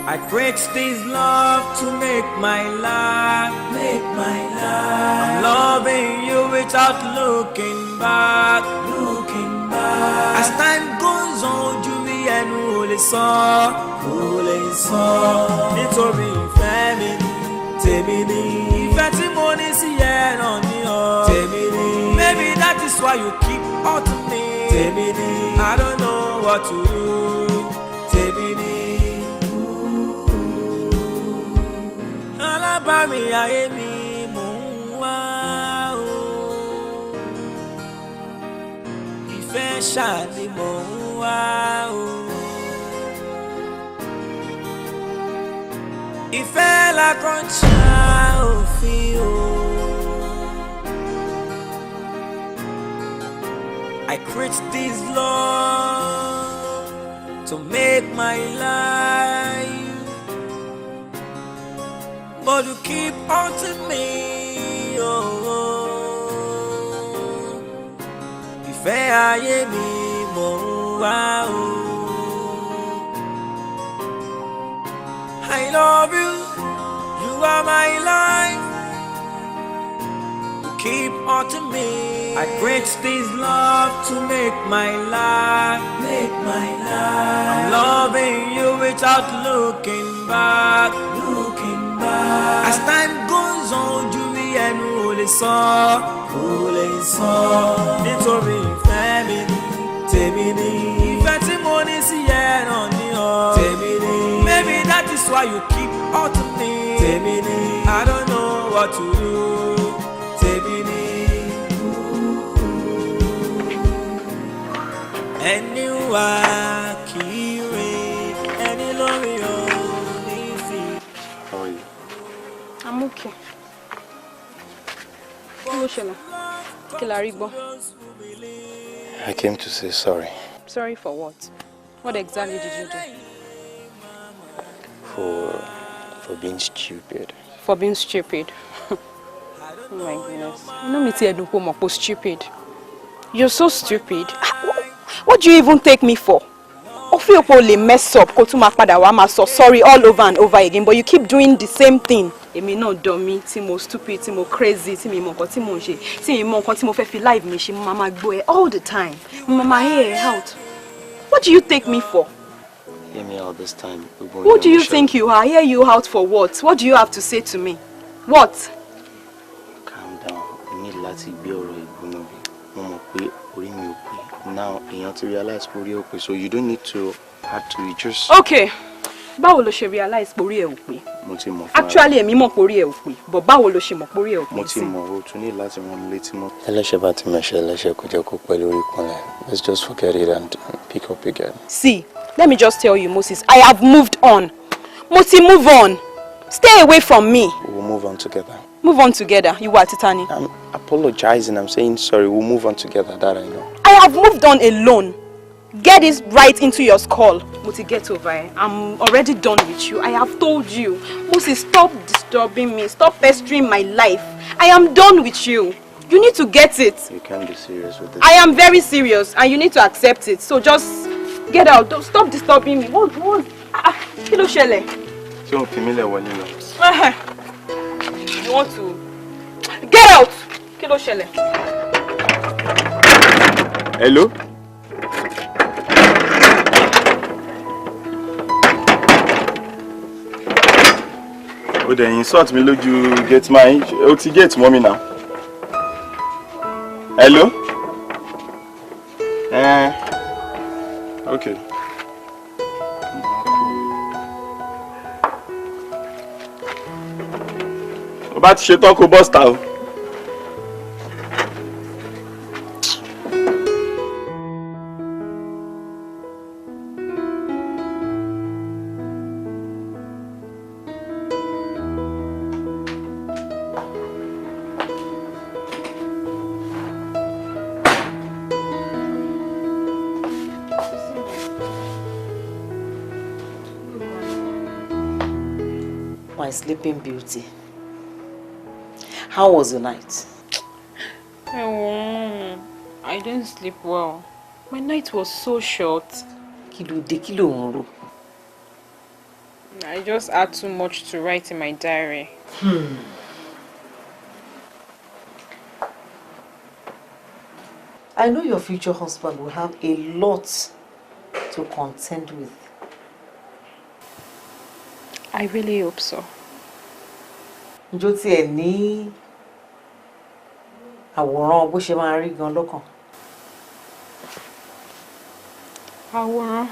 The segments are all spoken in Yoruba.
I create this love to make my life, I'm loving you without looking back, As time goes on, you be and only saw, nítorí ìfẹ́ mi ni, tèmi ni. Ìfẹ́ tí mo ní sí ẹ náà ni o, tèmi ni. Maybe that is why you keep hurting me, tèmi ni. I don't know what to do, tèmi ni. Alábàárìn ayé mi mò ń wá o, ìfẹ́ ṣáà ni mò ń wá o. Ìfẹ́ la kọjá òfin o. I create this love to make my life, but you keep haunting me. Ìfẹ́ ayé mi mò ń wá o. I love you, you are my life. You keep haunting me. I create this love to make my life, I'm loving you without looking back, As time goes on, you be and only saw, nítorí ìfẹ́ mi ni, tèmi ni. Ìfẹ́ tí mo ní sí ẹ náà ni o, tèmi ni. Maybe that is why you keep hurting me, tèmi ni. I don't know what to do, tèmi ni. Ẹni wá kiri, ẹni lórí òní fi. How are you? I'm okay. Kí ló ṣẹlẹ̀? Kí la rí gbọ́? I came to say sorry. Sorry for what? What exactly did you do? For being stupid. For being stupid? Oh my goodness. You know me ti ẹ̀dùn kò mọ̀ pé stupid. You're so stupid. What do you even take me for? O fi opo lè mess up kó tún máa padà wá máa sọ sorry all over and over again, but you keep doing the same thing. Èmi náà dummy, tí mo stupid, tí mo crazy, tí mi mọ nǹkan tí mo ń ṣe, tí mi mọ nǹkan tí mo fẹ́ fi life mi ṣe, mo máa gbọ́ ẹ all the time. Mo máa hear ẹ out. What do you take me for? Hear me out this time. Who do you think you are? Hear you out for what? What do you have to say to me? What? Calm down. You need láti gbé ọ̀rọ̀ ìgbóná bí. Mo mọ̀ pé orí mi ò pé. Now, you have to realize orí ò pé, so you don't need to add to it. Just. Okay. Báwo lo ṣe realize pé orí ẹ ò pé? Mo ti mọ̀. Actually, èmi mọ̀ pé orí ẹ ò pé, but báwo lo ṣe mọ̀ pé orí ẹ ò pé? Mo ti mọ̀, o tún ní láti rán mi létí mọ́. Ẹlẹ́ṣẹ̀ bá ti mẹ̀ṣẹ̀, ẹlẹ́ṣẹ̀ kò jẹ́ kó pẹ́ lórí ìkúnlẹ̀. Let's just forget it and pick up again. See, let me just tell you, Moses, I have moved on. Mo ti move on. Stay away from me. We'll move on together. Move on together. You are Titani. I'm apologizing. I'm saying sorry. We'll move on together. That I know. I have moved on alone. Get this right into your skull. Moti, get over it. I'm already done with you. I have told you. Moses, stop disturbing me. Stop pestering my life. I am done with you. You need to get it. You can't be serious with this. I am very serious and you need to accept it. So just get out. Don't stop disturbing me. What? Kí ló ṣẹlẹ̀? Ṣé o fi mí lẹ̀ wọlé lọ? You want to get out? Kí ló ṣẹlẹ̀? Hello? O dẹ̀ insult mi lójú gate man. O ti gate mọ́ mi now. Hello? Okay. O bá ti ṣe tán kó bọ́sta o. My sleeping beauty. How was the night? I didn't sleep well. My night was so short. Kí ló dé, kí ló ń rò? I just had too much to write in my diary. I know your future husband will have a lot to contend with. I really hope so. Ǹjọ́ tiẹ̀ ní àwòrán bó ṣe máa rí gan lọ́kàn. Àwòrán?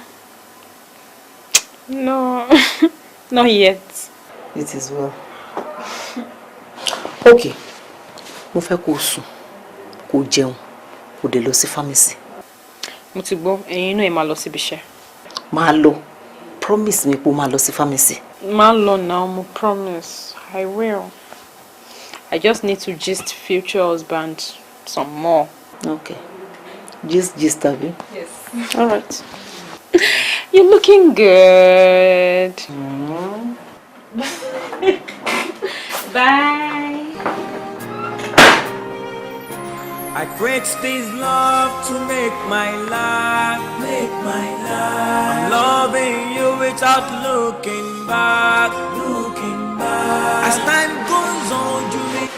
No, not yet. It is well. Okay, mo fẹ́ kó sùn, kó jẹun, kó dé lọ sí pharmacy. Mo ti gbọ́, ẹ̀yin náà ẹ máa lọ síbi iṣẹ́. Máa lọ. Promise me pé o máa lọ sí pharmacy. Máa lọ now, mo promise. I will. I just need to gist future husband some more. Okay. Gist, abi? Yes. All right. You're looking good. Bye. I create this love to make my life, I'm loving you without looking back, As time goes on, you make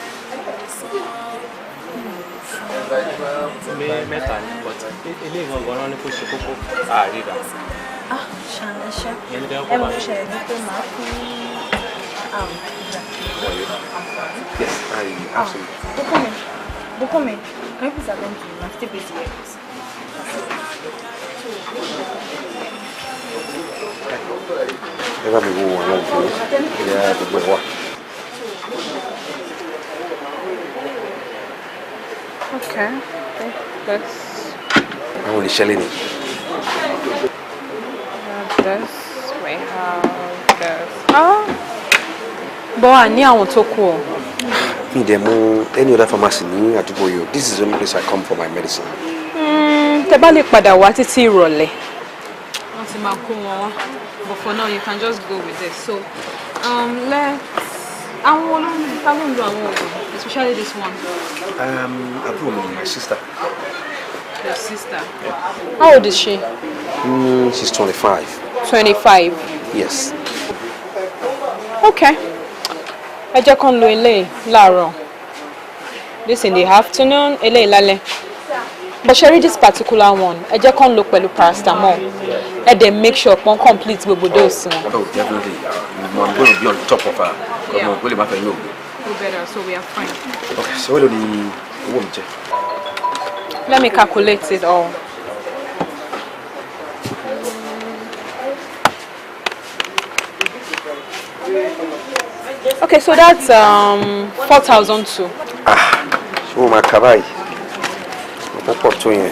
mẹ́ta ni but ilé ìwọ̀n gan-an ni kò ṣe kókó àríra. Ṣàlẹ́ṣẹ́ Ìyẹn ní kí wọ́n ẹ kọ́ mọ̀ bá ṣe ní pé màá fún Yes, absolutely. Bùkúnmi, can you please attend to me? I'm still busy here. Ẹ bá mi wo àwọn òfin ìyá gbogbo ẹ̀ wá. Okay. This. Àwọn olùṣẹ́lẹ̀ ni. This. We have this. Oh. But I ní àwọn tó kù o. Mi dẹ̀ mú any other pharmacy ní àdúgbò yìí. This is the only place I come for my medicine. Tẹ́ bá lè padà wá títí ìrọ̀lẹ́. Wọ́n ti máa kó wọn wá. But for now, you can just go with this. So, let's. Àwọn olóńgbò ta ló ń lo àwọn oògùn, especially this one. Àbúrò mi, my sister. Your sister. Yeah. How old is she? She's 25. 25. Yes. Okay. Ẹ jẹ́ kán lo eléyìí láàárọ̀. This in the afternoon, eléyìí lálẹ́. But she read this particular one. Ẹ jẹ́ kán lo pẹ̀lú paracetamol. Ẹ dẹ̀ make sure pọ́n complete gbogbo dose wọn. Oh, definitely. I'm going to be on top of her. Yeah. I'm going to be Go better, so we are fine. Okay, so what do you want to Let me calculate it all. Okay, so that's 4,002. So my kabai. Mo pọ̀ tó yẹn.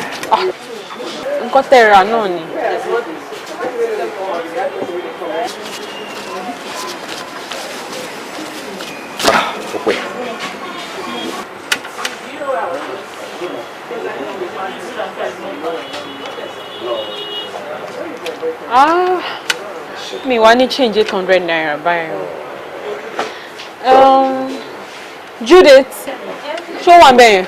Nǹkan tẹ́ ra náà ni. Ó pẹ́. Mi wá ní change 800 naira báyìí. Judith, show one bẹ́ẹ̀.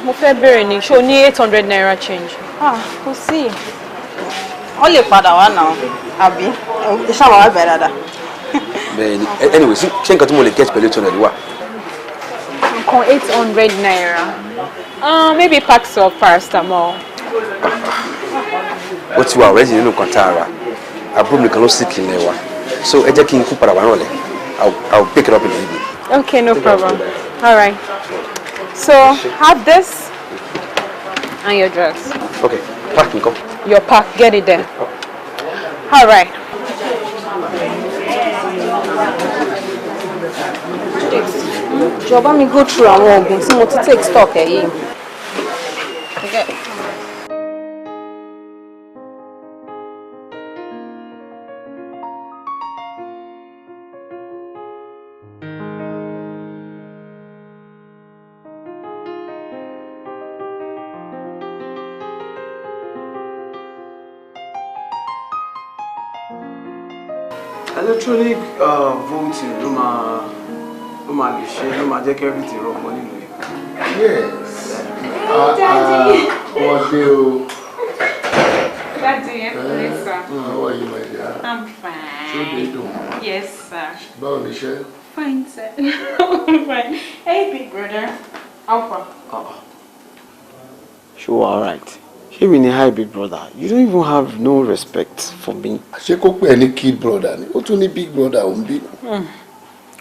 Mo fẹ́ bẹ̀rẹ̀ ní ṣó ní 800 naira change. Kò sí. Ó lè padà wá náà, àbí? Ẹ ṣáà wá bẹ̀rẹ̀ dáadáa. Bẹ́ẹ̀ni, anyway, ṣé nǹkan tí mo lè get pẹ̀lú 800 wà? Nǹkan 800 naira. Maybe packs of paracetamol. Ó ti wà already nínú nǹkan tá a rà. Àbúrò mi kan ló sì kì í lẹ̀ wá. So ẹ jẹ́ kí n kú padà wá náà lẹ̀. I'll pick it up in the evening. Okay, no problem. All right. So have this and your dress. Okay, pack nǹkan. Your pack, get it there. All right. Jọ̀ọ́ mi go through àwọn oògùn tí mo ti take stock ẹ̀ yìí. Okay. Electronic voting ló máa lè ṣe ló máa jẹ́ kí everything rọgbọ nínú ẹ̀. Yes. Wọ́n dé o. Daddy, yes, sir. How are you, my dear? I'm fine. So they do? Yes, sir. Báwo ni iṣẹ́? Fine, sir. I'm fine. Hey, big brother. How far? Sure, all right. She mean, hi, big brother. You don't even have no respect for me. Ṣé kó pè ní kid brother ni? Ó tún ní big brother ò ń bí.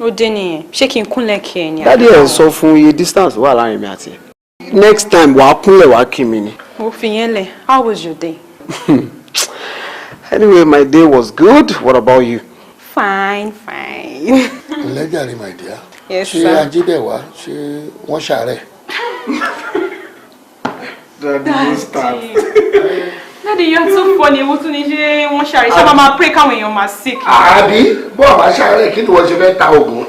Ó dé nìyẹn. Ṣé kí n kúnlẹ̀ kí ẹ ní? Daddy ẹ̀ sọ fún iye distance wà láàrin mi àti ẹ̀. Next time, wàá kúnlẹ̀ wàá kí mi ni. Ó fi yẹn lẹ̀. How was your day? Anyway, my day was good. What about you? Fine, fine. Lẹ́jàre, my dear. Yes, sir. Ṣé Ajídẹ̀wá ṣé wọ́n ṣàárẹ̀? Daddy, don't start. Daddy, you're so funny. Ewu tún ní ṣe wọ́n ṣàrẹ̀. Ṣé máa pray káwọn èèyàn máa sick? Àbí bọ́ọ̀ bá ṣàárẹ̀ kí ni wọ́n ṣe fẹ́ ta oògùn?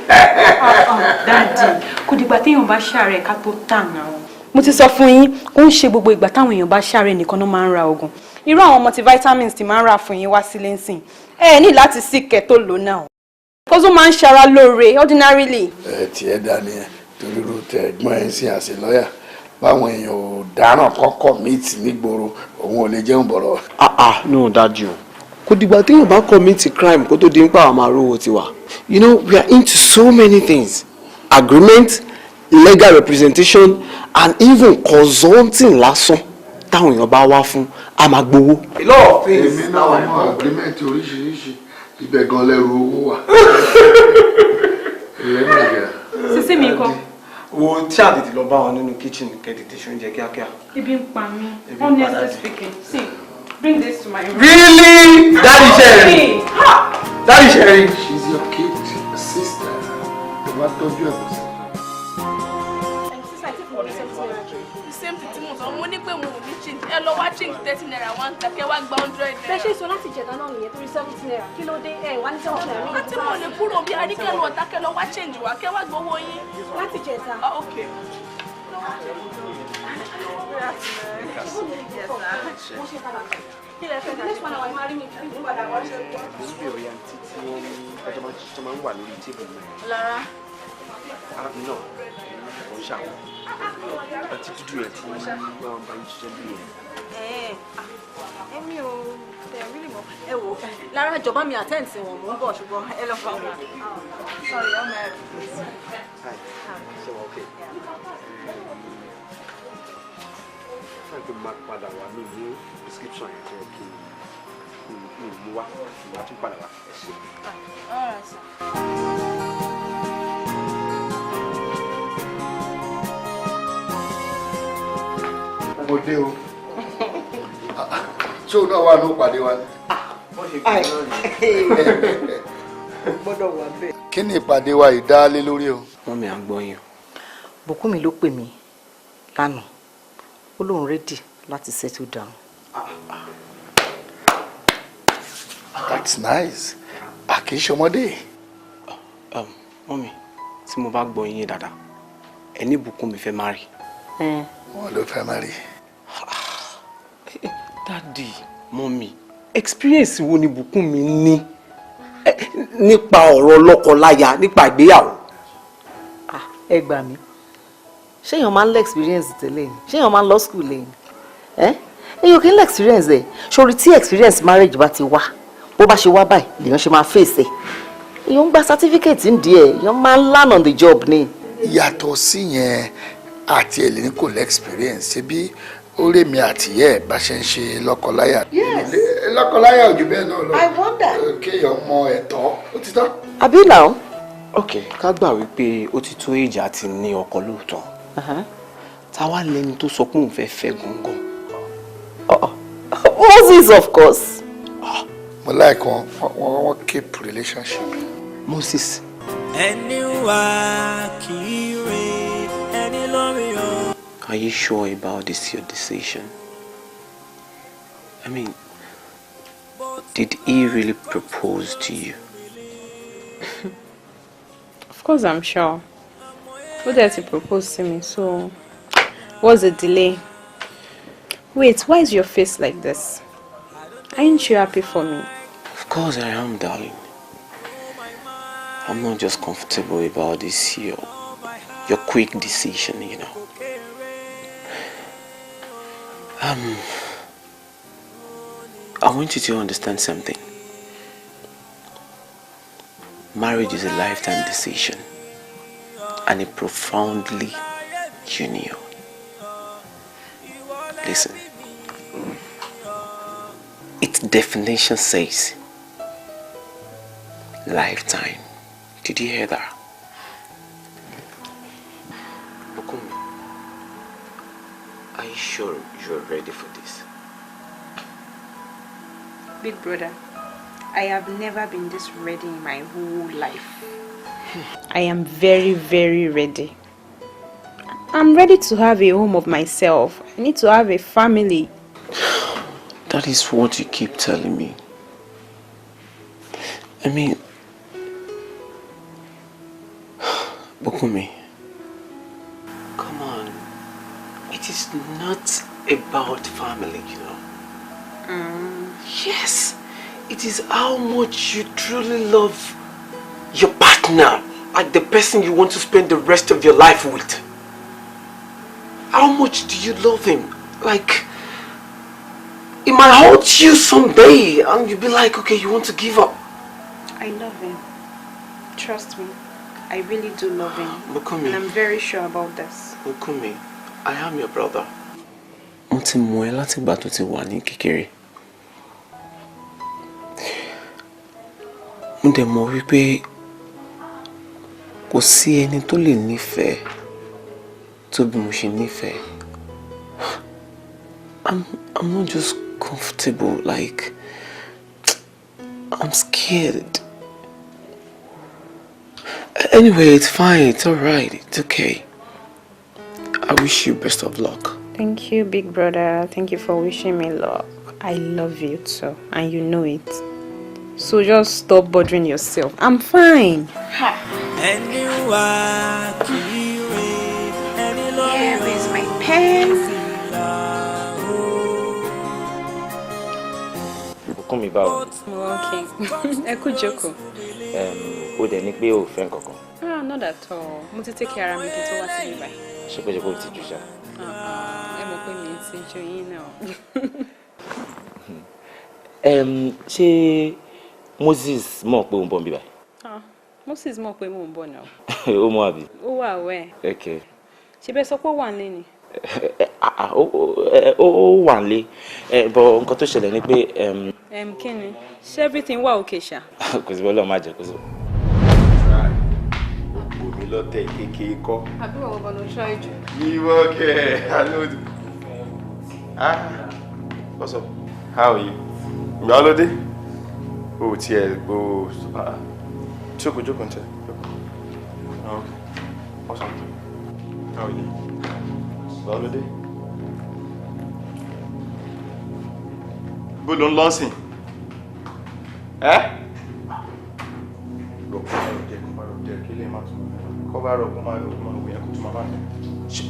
Daddy, kò dìgbà téèyàn bá ṣàrẹ̀ ká tó tàn àwọn. Mo ti sọ fún yín, ó ń ṣe gbogbo ìgbà táwọn èèyàn bá ṣàrẹ̀ nìkan ló máa ń ra oògùn. Irú àwọn multivitamins tí máa ń rà fún yín wá sílé ń sìn. Ẹ ní láti sick kẹ́ tó lò náà. Because ó máa ń ṣara lóore ordinarily. Tiẹ̀ dání ẹ̀ torí ro tẹ ẹ̀gbọ́n ẹ̀ ń sìn àṣẹ lọ́ọ̀yà. Báwọn èèyàn ò dáràn kọ́kọ́ meet nígboro òun ò lè jẹun bọ̀rọ̀. No, Daddy. Kò dìgbà téèyàn bá commit crime kó tó di ń pa àwọn arówó tiwa. You know, we are into so many things. Agreement, legal representation, and even consulting lásán. Táwọn èèyàn bá wá fún, a máa gbowó. A lot of things. Èmi náà mọ agreement oríṣiríṣi. Ibẹ̀ gan lẹ́rù owó wà. Ìyẹn náà jẹ́. Sísí mi kọ́. Wo tí a tètè lọ bá wọn nínú kitchen kẹ́tètè ṣe oúnjẹ kíákíá. Ebi ń pa mí. Honestly speaking, see, bring this to my room. Really? Daddy Sherry. Daddy Sherry. She's your kid sister. Ẹ wá tọ́jú ẹ̀ kò sí. Same thing tí mo sọ, mo ní pé mo ò ní change. Ẹ lọ wá change 30 naira wá ń ta kẹ́ wá gba 100 naira. Bẹ́ẹ̀ ṣe sọ láti jẹ̀dá náà nìyẹn torí 70 naira. Kí ló dé? Ẹ wá ní 70 naira. Àti mo lè kúrò bí Adíkẹ́ lọ ọ̀tá kẹ́ lọ wá change wá kẹ́ wá gbowó yín. Láti jẹ̀dá. Okay. Kí lẹ fẹ́ dà? Next one hour, máa rí mi kí n padà wá ṣe é. Bí ọ̀yà àti tí wọ́n máa ń wà lórí tébù náà. Lára. Náà, kò ń ṣàwọn. Àti dúdú rẹ̀ tí wọ́n bá ń ṣiṣẹ́ bí yẹn. Èmi ò tẹ̀ rí lè mọ̀. Ẹ wò ó. Lára ìjọba mi attend sí wọn, mò ń bọ̀ ṣùgbọ́n ẹ lọ fà wọ́n. Sorry, I'm married. Hi. Ṣé wọ́n okay? Fáwọn tó máa padà wá ní ìlú description yẹn tó yẹ kí n mú wá, ìwà tún padà wá. Ẹ ṣe. All right, sir. Ọmọdé o. Ṣé o náà wà ní ìpàdé wa ni? Gbọ́dọ̀ wà bẹ́ẹ̀. Kí ni ìpàdé wa yìí dá lé lórí o? Wọ́n mi à ń gbọ́ yín. Bùkúnmi ló pè mí lánàá. Ó lóun ready láti settle down. That's nice. Kì í ṣe ọmọdé. Mọ́mí, tí mo bá gbọ́ yín dáadáa, ẹni Bùkúnmi fẹ́ marry. Wọ́n ló fẹ́ marry. Daddy, Mọ́mí, experience wo ni Bùkúnmi ní nípa ọ̀rọ̀ lọ́kọ-láya, nípa ìgbéyàwó? Ẹ gbà mí. Ṣé èèyàn máa ń lọ experience tẹ́lẹ̀ ni? Ṣé èèyàn máa ń lọ school lẹ́yìn? Èèyàn kì í lọ experience ẹ̀. Ṣorí tí experience marriage bá ti wá, bó bá ṣe wá báyìí, lèèyàn ṣe máa face ẹ̀. Èèyàn ń gba certificate ń di ẹ̀, èèyàn máa ń learn on the job ni. Yàtọ̀ sí yẹn àti ẹ̀ lè ní kò lẹ́ experience ṣe bí orí mi àti ẹ̀ bá ṣe ń ṣe lọ́kọláya. Lọ́kọláya ò jù bẹ́ẹ̀ náà lọ. I wonder. Kéèyàn mọ ẹ̀tọ́ ó ti tán. Àbí now? Ok, ká gbà wípé ó ti tó èjì àti ní ọkọ lóòótọ́. Táwa lẹni tó sọ pé òun fẹ́ fẹ́ gangan. Moses, of course. Mo like wọ́n keep relationship. Moses. Ẹni wá kì í rè ẹni lórí o. Are you sure about this your decision? I mean, did he really propose to you? Of course, I'm sure. Who did he propose to me? So, what's the delay? Wait, why is your face like this? Aren't you happy for me? Of course I am, darling. I'm not just comfortable about this your quick decision, you know. I want you to understand something. Marriage is a lifetime decision and a profoundly union. Listen. Its definition says lifetime. Did you hear that? Bukumi, are you sure you're ready for this? Big brother, I have never been this ready in my whole life. I am very, very ready. I'm ready to have a home of myself. I need to have a family. That is what you keep telling me. I mean, Bukumi, come on. It is not about family, you know. Yes, it is how much you truly love your partner, like the person you want to spend the rest of your life with. How much do you love him? Like, it might haunt you someday and you'll be like, okay, you want to give up. I love him. Trust me, I really do love him. Bukumi, and I'm very sure about this. Bukumi, I am your brother. Mo ti mọ̀ ẹ́ láti ìgbà tó ti wà ní kékeré. Mo dẹ̀ mọ̀ wípé kò sí ẹni tó lè nífẹ̀ẹ́ tó bí mo ṣe nífẹ̀ẹ́. I'm not just comfortable, like I'm scared. Anyway, it's fine, it's alright, it's okay. I wish you best of luck. Thank you, big brother. Thank you for wishing me luck. I love you too, and you know it. So just stop bothering yourself. I'm fine. Here is my pen. Bukumi báwo. Okay. Ẹ kú jókòó. Ó dẹ̀ ní pé ó fẹ́ nǹkan kan. Ah, not at all. Mo ti take care of mi kí n tó wá sí mi báyìí. Ṣé pé ó ti jù ṣá? Ẹ mọ̀ pé mi ti jù yín náà. Ṣé Moses mọ̀ pé ó ń bọ̀ níbí báyìí? Moses mọ̀ pé mò ń bọ̀ náà. Ó mọ̀ àbí? Ó wà wẹ̀. Okay. Ṣé bẹ́ẹ̀ sọ pé ó wà nílé ni? Ó wà nílé. But nǹkan tó ṣẹlẹ̀ ni pé Kí ni? Ṣé everything wà okay ṣá? kò sí bọ́lá má jẹ́ kó sí. Omi lọ́tẹ̀ kékeré kọ́. Àbí wọn bọ̀ ló try jù. Ìwọ kẹ̀, I know. What's up? How are you? Ìgbà ló dé? O tiẹ̀ o jókòó ń tẹ̀. Okay. What's up? How are you? Ìgbà ló dé? Bó ló ń lọ́sìn?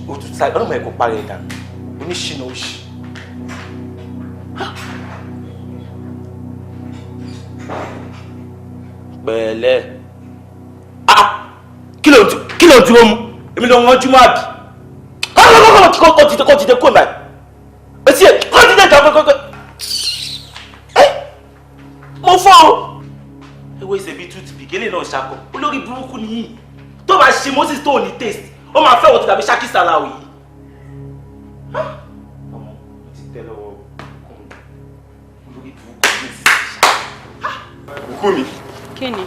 Òtútù sáyé ọlọ́mọ ẹ̀kọ́ parí ẹ̀dá oníṣìnà òṣì. Pẹ̀lẹ́. Kí ló dúró mú? Èmi ló wọ́n jùmọ̀ àbí? Kọ́ ti dé kó ìmọ̀ ẹ̀. Etí ẹ̀ kọ́ ti dé ìjà kọ́kọ́. Mo fọ́ o. Ewé ìṣèbí tútù bìgélé náà ṣakọ. Olórí burúkú ni yìí. Tó bá ṣe Moses tó ní taste, ó máa fẹ́ wọ́n tó dàbí Ṣákí Sàláwì yìí. Ọmọ ti tẹ́ lọ́wọ́ olórí burúkú ní ìsìn ṣá. Bukumi. Kí ni?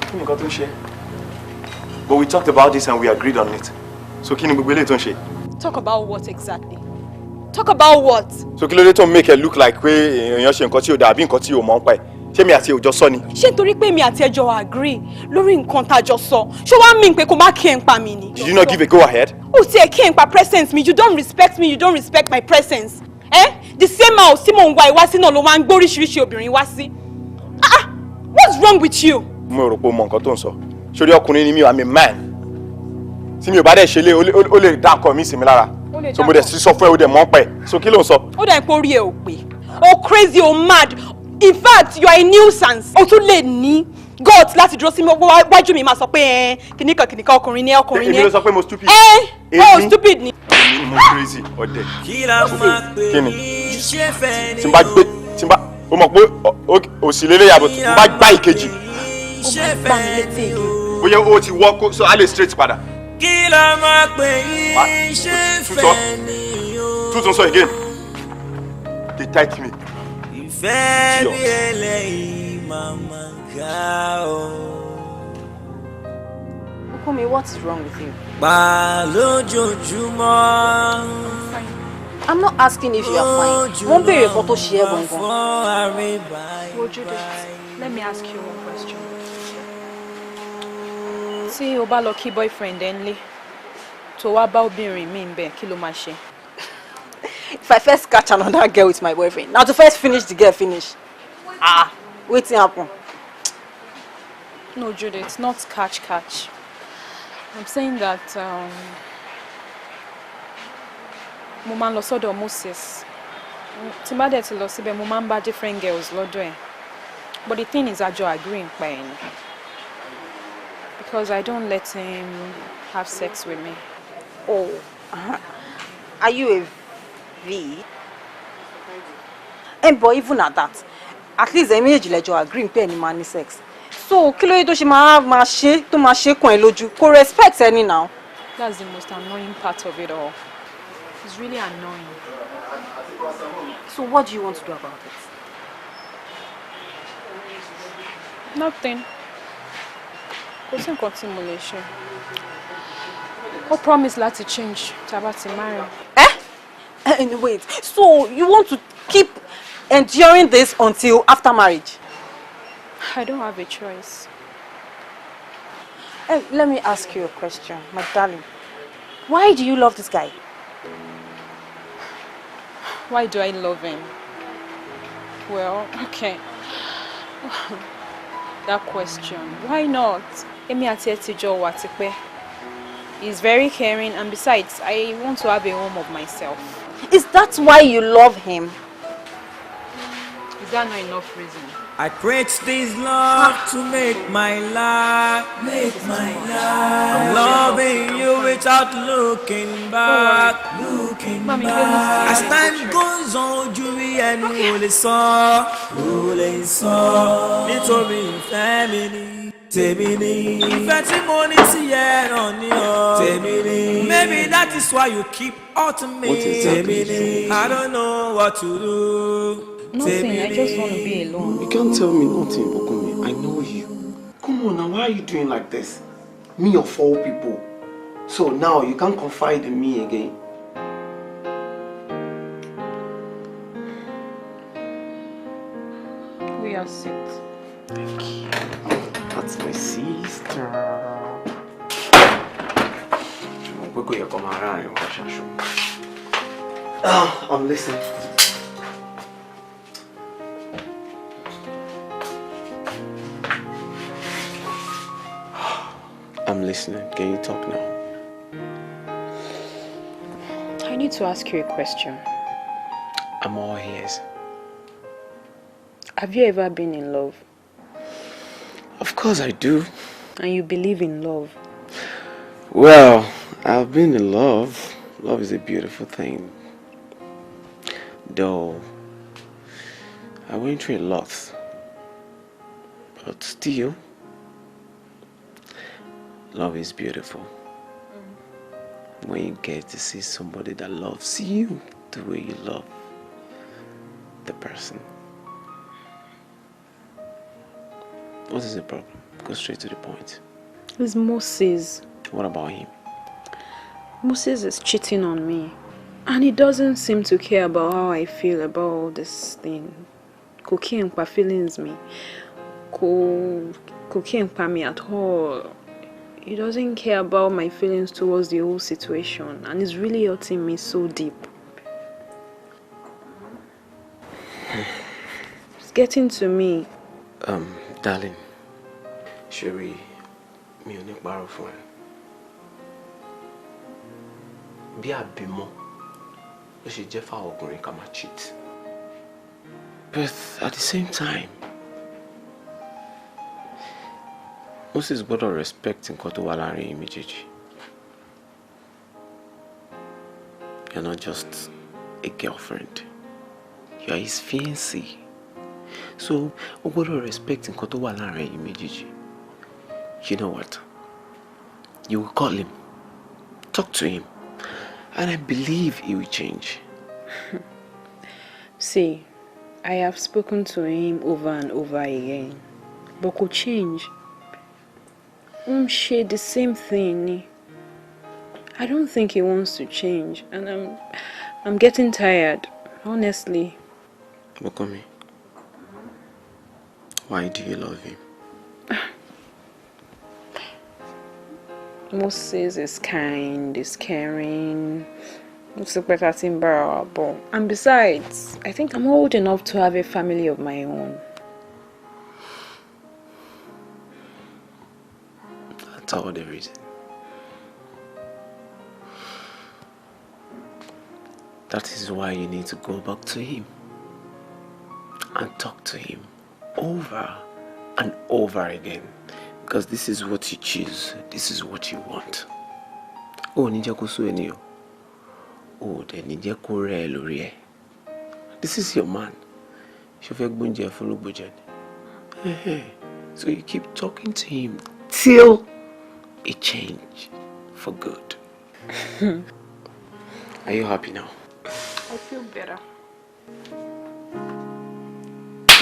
Kí ni nǹkan tó ń ṣe? But we talked about this and we agreed on it. So kí ni gbogbo eléyìí tó ń ṣe? Talk about what exactly? Talk about what? So kí ló dé tó ń make it look like pé èèyàn ṣe nǹkan tí ò dà àbí nǹkan tí ò mọ̀ ń pa ẹ̀? Ṣé mi àti òjò sọ ni? Ṣé nítorí pé mi àti ẹjọ́ agree lórí nǹkan tá a jọ sọ? Ṣé wàá mí pé kò má kí ẹ̀ ń pa mi ni? Did you not give a go ahead? Ó ti ẹ̀ kí ẹ̀ ń pa presence mi, you don't respect me, you don't respect my presence. The same house tí mò ń wá ìwá sí náà ló máa ń gbóríṣiríṣi obìnrin wá sí. What's wrong with you? Mo rò pé o mọ nǹkan tó ń sọ. Ṣorí ọkùnrin ni mi, I'm a man. Tí mi ò bá dẹ̀ ṣe lé, ó lè dá nǹkan mi sí mi lára. So mo dẹ̀ sì sọ fún ẹ, ó dẹ̀ mọ̀ ń pẹ́. So kí ló ń sọ? Ó dà pé orí ẹ ò pé. O crazy, o mad. In fact, you are a nuisance. O tún lè ní God láti dúró sí mi wájú mi máa sọ pé kìnìkan ọkùnrin ni ọkùnrin ni. Èmi ló sọ pé mo stupid. Stupid ni. Mo crazy ọ̀dẹ̀. Kí ni? tí n bá gbé tí n bá o mọ̀ pé òsì lélẹ̀ yàtọ̀ tí n bá gbá ìkejì. bóyá o ti wọ́ kó so a lè straight padà. kí ló máa pè yín ṣe fẹ́ ni o. tuntun sọ again they tight me. ìfẹ́ bí eléyìí màmá ga o. Okumi, what is wrong with you? pa lójoojúmọ́. I'm not asking if you are fine. Won't be able to share one. Let me ask you one question. Tí o bá lọ kí boyfriend ẹ nílé, tó wá bá obìnrin mi ńbẹ̀, kí ló máa ṣe? If I first catch another girl with my boyfriend, now to first finish the girl finish. Wetin happen? No, Jude, it's not catch. I'm saying that mo máa ń lọ sọ́dọ̀ Moses. Tí bá dẹ̀ ti lọ síbẹ̀, mo máa ń bá different girls lọ́dọ̀ ẹ̀. But the thing is, àjọ agree nípa ẹ̀ ni. Because I don't let him have sex with me. Oh, are you a V? But even at that, at least ẹ̀mí méjì lẹ́jọ́ agree pé ẹni máa ní sex. So kí ló yẹ tó ṣe máa ṣe kàn ẹ́ lójú? Kò respect ẹni now. That's the most annoying part of it all. It's really annoying. So what do you want to do about it? Nothing. Kò sí nǹkan tí mo lè ṣe. Ó promise láti change tí a bá ti marry. Wait, so you want to keep enduring this until after marriage? I don't have a choice. Let me ask you a question, my darling. Why do you love this guy? Why do I love him? Well, okay. That question. Why not? Èmi àti ATIJO wà tipẹ́. He's very caring, and besides, I want to have a home of myself. Is that why you love him? Is that not enough reason? I create this love to make my life. I'm loving you without looking back. As time goes on, Julie and Ole saw. Nítorí family. Temini. Ìfẹ́ tí mo ní sí ẹ náà ni o. Temini. Maybe that is why you keep hurting me. Temini. I don't know what to do. Nothing, I just want to be alone. You can't tell me nothing, Okumi. I know you. Come on now, why are you doing like this? Me of all people. So now you can't confide in me again. We are set. Thank you. That's my sister. I'm listening. I'm listening. Can you talk now? I need to ask you a question. I'm all ears. Have you ever been in love? Of course I do. And you believe in love? Well, I've been in love. Love is a beautiful thing. Though I went through a lot. But still, love is beautiful. When you get to see somebody that loves you the way you love the person. What is the problem? Go straight to the point. It's Moses. What about him? Moses is cheating on me. And he doesn't seem to care about how I feel about all this thing. Kò kí n pa feelings me. Kò kí n pa me at all. He doesn't care about my feelings towards the whole situation, and it's really hurting me so deep. It's getting to me. Darling, Sherry, mi ò ní parọ́ fún ẹ. Bí àbímọ, ó ṣe jẹ́ fáwọn ọkùnrin ká máa cheat. But at the same time, Moses gbọ́dọ̀ respect nǹkan tó wà láàrin méjèèjì. You're not just a girlfriend. You are his fiancé. So, we got to respect nǹkan tó wà láàrin yín méjèèjì. You know what? You will call him, talk to him, and I believe he will change. See, I have spoken to him over and over again, but could change. Share the same thing. I don't think he wants to change, and I'm getting tired, honestly. Mokomi, why do you love him? Moses is kind, is caring, and besides, I think I'm old enough to have a family of my own. That's all the reason. That is why you need to go back to him and talk to him over and over again. Because this is what you choose. This is what you want. Oh, ninja kusuenio. Oh, the ninja kure lorie. This is your man. Shofek bunja follow budget. So you keep talking to him till it change for good. Are you happy now? I feel better.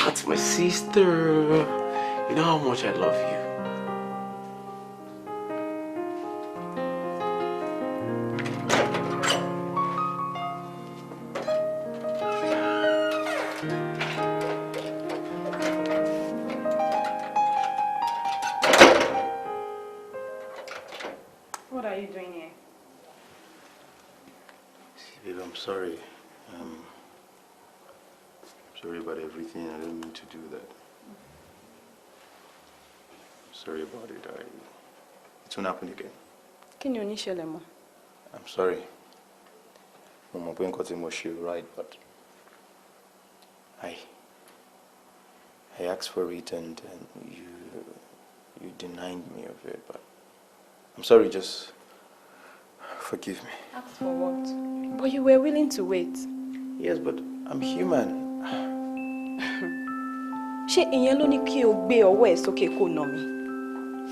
That's my sister. You know how much I love you. What are you doing here? See, babe, I'm sorry. Sorry about everything. I didn't mean to do that. Sorry about it. It won't happen again. Can you share them? I'm sorry. I'm going to cut you right, but I asked for it and you denied me of it, but I'm sorry, just forgive me. Ask for what? But you were willing to wait. Yes, but I'm human.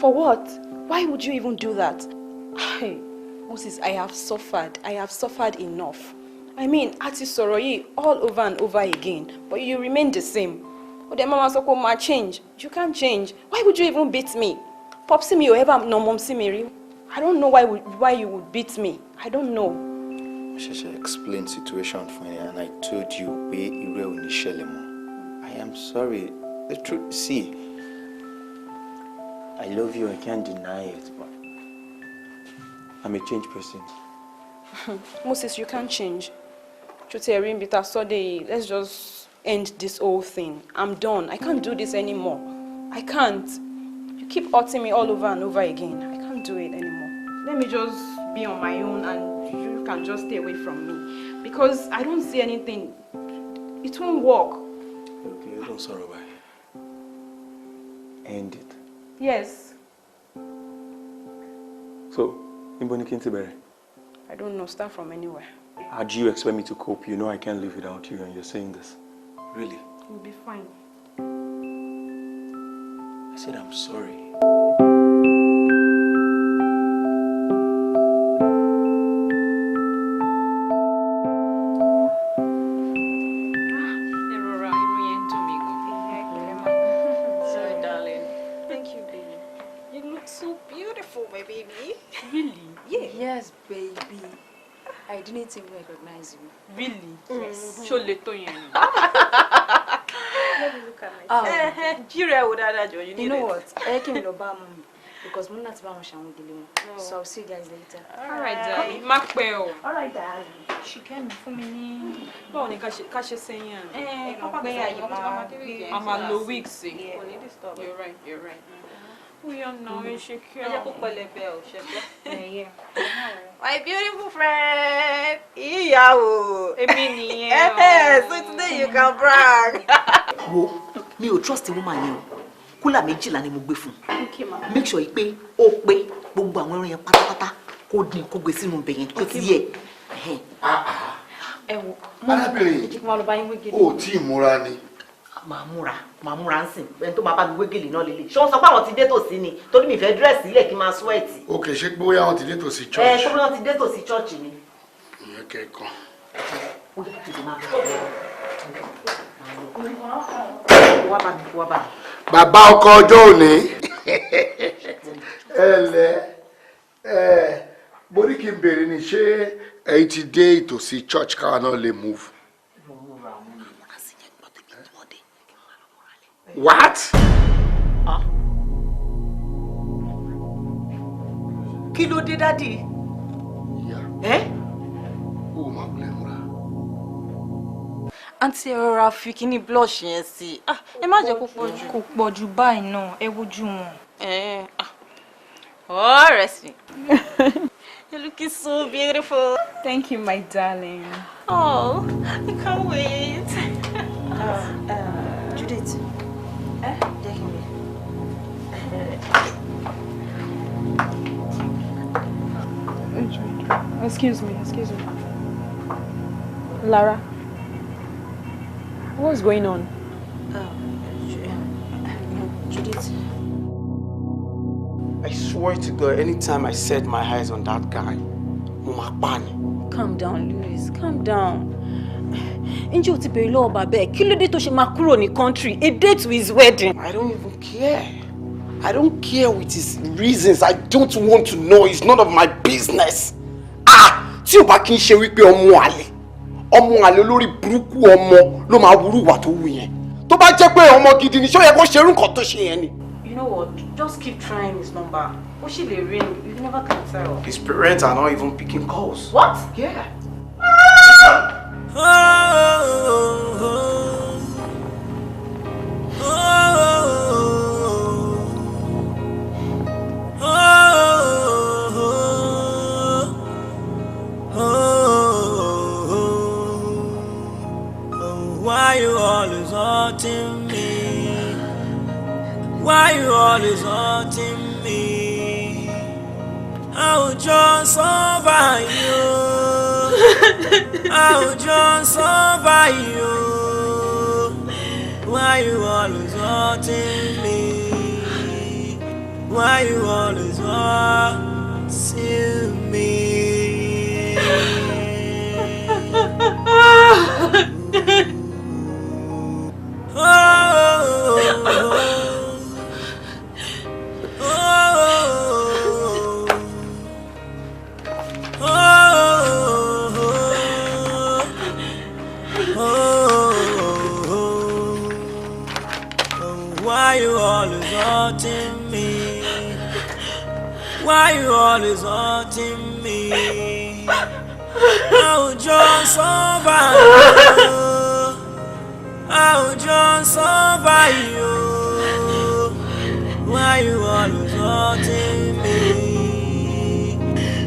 For what? Why would you even do that? Hey, Moses, I have suffered. I have suffered enough. I mean, Ati Soroyi all over and over again, but you remain the same. But the mama soko ma change. You can't change. Why would you even beat me? Popsi me or ever no momsi Mary. I don't know why you would beat me. I don't know. Shesha explained situation for me and I told you we I am sorry. The truth, see, I love you, I can't deny it, but I'm a changed person. Moses, you can't change. Let's just end this whole thing. I'm done. I can't do this anymore. I can't. You keep hurting me all over and over again. I can't do it anymore. Let me just be on my own and you can just stay away from me. Because I don't see anything. It won't work. Okay, don't sorrow about it. End it. Yes. So, I don't know. Start from anywhere. how do you expect me to cope? You know I can't live without you and you're saying this. Really? We'll be fine. I said I'm sorry. Sorry, darling. Thank you, baby. You look so beautiful, my baby. Really? Yeah. Yes, baby. I didn't even recognize you. Really? Yes. Show little yen. Let me look at my You know what? I came to Obama because I'm not going to So I'll see you guys later. Alright, darling. Macbell. Alright, darling. She came for me. No, you can't say it. I'm a low week. You're right, you're right. We are now in Chicago. My beautiful friend. So today you can brag. Me ò trust woman yẹn o. Kúlà méjìlá ni mo gbé fún. Okay, ma. Make sure pé ó pé gbogbo àwọn ẹran yẹn pátápátá kó dín kó gbé sínú ibẹ̀ yẹn tó ti yẹ. wo. Arábìnrin, ó tí ì múra ni. Màá múra ń sìn ẹni tó máa bá mi wé gèlè náà lélẹ̀. Ṣé wọ́n sọ pé àwọn ti dé tòsí ni torí mi fẹ́ dírẹ́sì ilẹ̀ kí n máa sweat. Ok, ṣé bóyá wọ́n ti dé tòsí church? Ṣé wọ́n ti dé tòsí church ni? Ìyẹn kẹ́kọ̀ọ́. Bàbá ọkọ ọjọ́ òní. Mo ní kí n béèrè ni ṣé ẹ̀yin ti dé ìtòsí church káwa náà lè move. What? Kí ló dé dádì? Ó máa wulẹ̀ múra. Àǹtí ẹ rọra fi kíní blush yẹn sí. Ẹ má jẹ́ kó pọ̀ jù. Kò pọ̀ jù báyìí náà, ẹ wojú wọn. Oh, rest me. You're looking so beautiful. Thank you, my darling. Oh, I can't wait. Judith. Excuse me. Lara, what's going on? Judith. I swear to God, anytime I set my eyes on that guy, Mama Pani. Calm down, Louis. Calm down. Ǹjẹ́ o ti bèrè lọ́wọ́ bàbá ẹ̀? Kí ló dé tó ṣe máa kúrò ní country? A date to his wedding. I don't even care. I don't care with his reasons. I don't want to know. It's none of my business. Tí o bá kí n ṣe wípé ọmọ àlè olórí burúkú ọmọ ló máa wúrú wà tó wù yẹn. Tó bá jẹ́ pé ọmọ gidi ni ṣó yẹ kó ṣe irú nǹkan tó ṣe yẹn ni. You know what? Just keep trying his number. Ó ṣì lè ring. You never can tell. His parents are not even picking calls. What? Yeah. Why you always haunting me? Why you always haunting me? I will just survive you. I will just survive you. Why you always haunting me? Why you always haunting me? Why you always haunting me? Why you always haunting me? I will just survive you. I will just survive you. Why you always haunting me?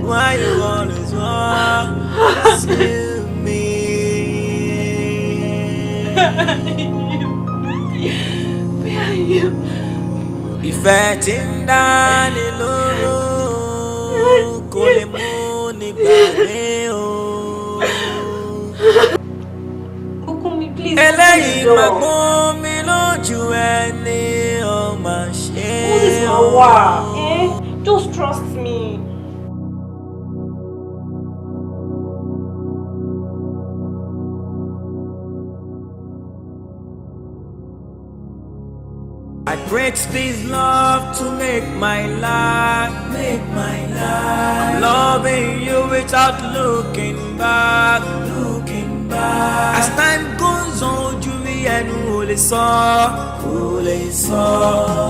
Why you always haunting me? Where are you? Ìfẹ́ tí ń dání lóró kò lè mú ní gbàgbé o. Eléyìí máa gbọ́n mi lójú ẹni ọmọ ṣe o. Just trust me. I create this love to make my life. I'm loving you without looking back. As time goes on, you rí ẹnu ò lè sọ.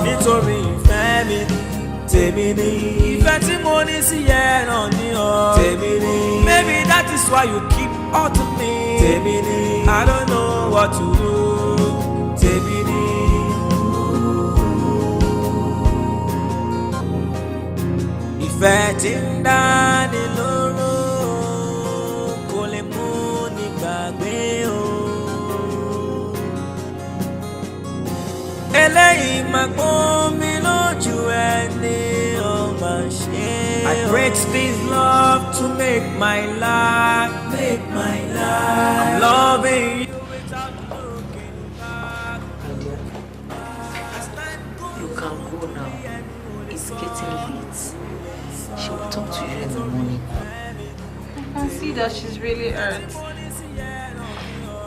Nítorí ìfẹ́ mi ni tèmi ni. Ìfẹ́ tí mo ní sí ẹ náà ni ọ. Tèmi ni. Maybe that is why you keep hurting me. Tèmi ni. I don't know what to do. Tèmi ni. Ìfẹ́ tí ń dání lóró kò lè mú ní gbàgbé o. Eléyìí máa gbọ́n mi lójú ẹni ọmọ ṣe o. I create this love to make my life. I'm loving you without looking back. You can go now. It's getting late. She will talk to you in the morning. I can see that she's really hurt.